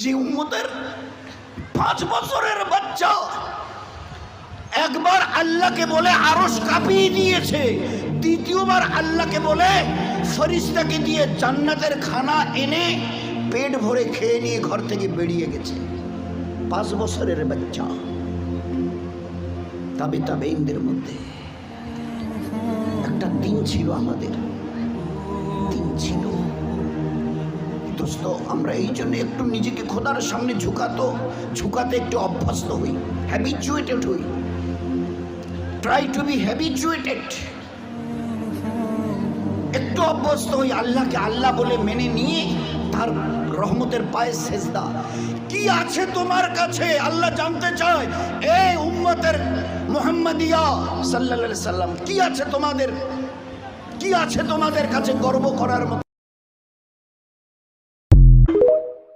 যে উম্মতের 5 বছরের বাচ্চা একবার আল্লাহকে বলে আরশ কাঁপিয়ে দিয়েছে, দ্বিতীয়বার আল্লাহকে বলে ফেরেশতাকে দিয়ে জান্নাতের খানা এনে পেট ভরে খেয়ে নিয়ে ঘর থেকে বেরিয়ে গেছে। 5 বছরের বাচ্চা। তাবেঈনদের মধ্যে একটা দিন ছিল, আমাদের দিন ছিল দোস্ত। আমরা এই জন্য একটু নিজেকে খোদার সামনে ঝুঁকাতে একটু অভ্যস্ত হই, হ্যাবিচুয়েটেড হই। ট্রাই টু বি হ্যাবিচুয়েটেড, একটু অভ্যস্ত হই আল্লাহকে আল্লাহ বলে মেনে নিয়ে তার রহমতের পায়ে সেজদা। কি আছে তোমার কাছে আল্লাহ জানতে চায়। এই উম্মতের মুহাম্মাদিয়া সাল্লাল্লাহু আলাইহি সাল্লাম, কি আছে তোমাদের কাছে গর্ব করার মতো?